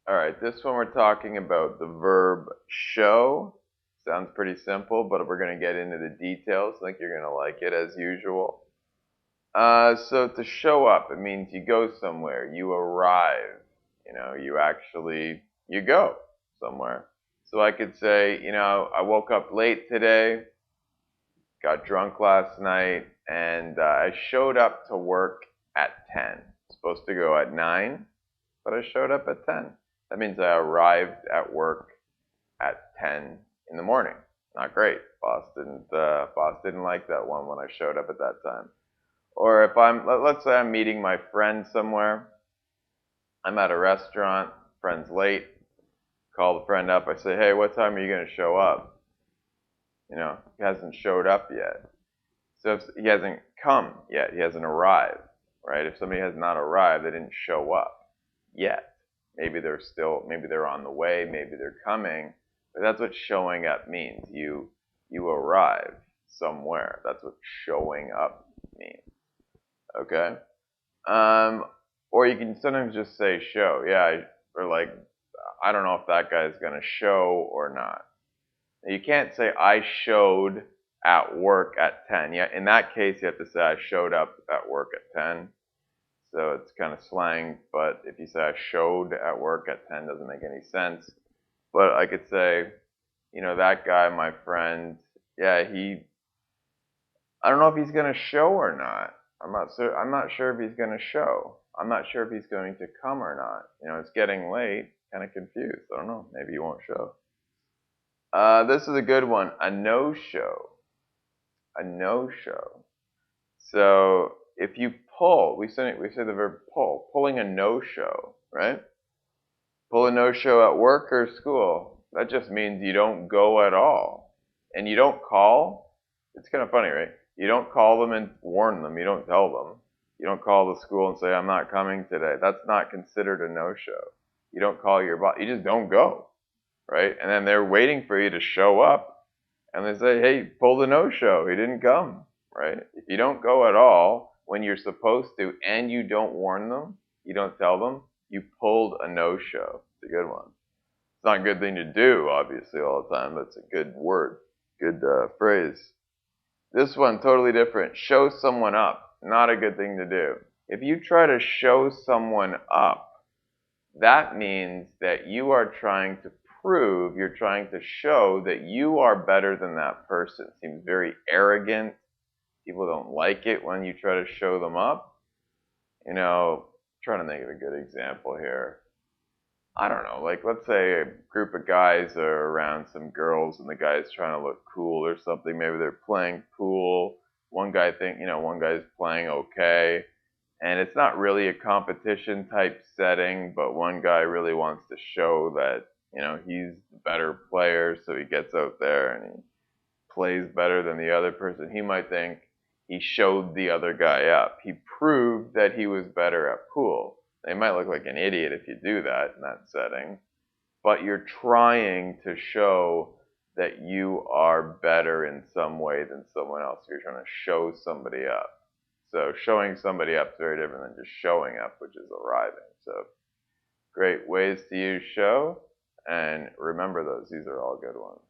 All right, this one we're talking about the verb show. Sounds pretty simple, but we're going to get into the details. I think you're going to like it as usual. So to show up, it means you go somewhere, you arrive, you go somewhere. So I could say, I woke up late today, got drunk last night, and I showed up to work at 10. Supposed to go at 9, but I showed up at 10. That means I arrived at work at 10 in the morning. Not great. Boss didn't like that one when I showed up at that time. Or if let's say I'm meeting my friend somewhere. I'm at a restaurant, friend's late. Call the friend up. I say, hey, what time are you going to show up? He hasn't showed up yet. So if he hasn't come yet, he hasn't arrived, right? If somebody has not arrived, they didn't show up yet. Maybe they're on the way, maybe they're coming, but that's what showing up means. You arrive somewhere. That's what showing up means. Okay? Or you can sometimes just say show. Yeah, or like, I don't know if that guy's gonna show or not. You can't say I showed at work at 10. Yeah, in that case, you have to say I showed up at work at 10. So it's kind of slang, but if you say I showed at work at 10, doesn't make any sense. But I could say, that guy, my friend, yeah, I don't know if he's going to show or not. I'm not sure if he's going to show. I'm not sure if he's going to come or not. It's getting late, kind of confused. I don't know, maybe he won't show. This is a good one, a no-show. A no-show. So if you pull, we say the verb pull, pulling a no-show, right? Pull a no-show at work or school. That just means you don't go at all. And you don't call. It's kind of funny, right? You don't call them and warn them. You don't tell them. You don't call the school and say, I'm not coming today. That's not considered a no-show. You don't call your boss. You just don't go, right? And then they're waiting for you to show up. And they say, hey, pull the no-show. He didn't come, right? If you don't go at all when you're supposed to and you don't warn them, you don't tell them, you pulled a no-show. It's a good one. It's not a good thing to do, obviously, all the time, but it's a good word, good phrase. This one, totally different. Show someone up. Not a good thing to do. If you try to show someone up, that means that you are trying to you're trying to show that you are better than that person. It seems very arrogant. People don't like it when you try to show them up. Trying to think of a good example here. I don't know, like let's say a group of guys are around some girls and the guy's trying to look cool or something. Maybe they're playing pool. One guy's playing okay. And it's not really a competition type setting, but one guy really wants to show that, he's the better player, so he gets out there and he plays better than the other person. He might think he showed the other guy up. He proved that he was better at pool. They might look like an idiot if you do that in that setting, but you're trying to show that you are better in some way than someone else. You're trying to show somebody up. So showing somebody up is very different than just showing up, which is arriving. So great ways to use show, and remember those. These are all good ones.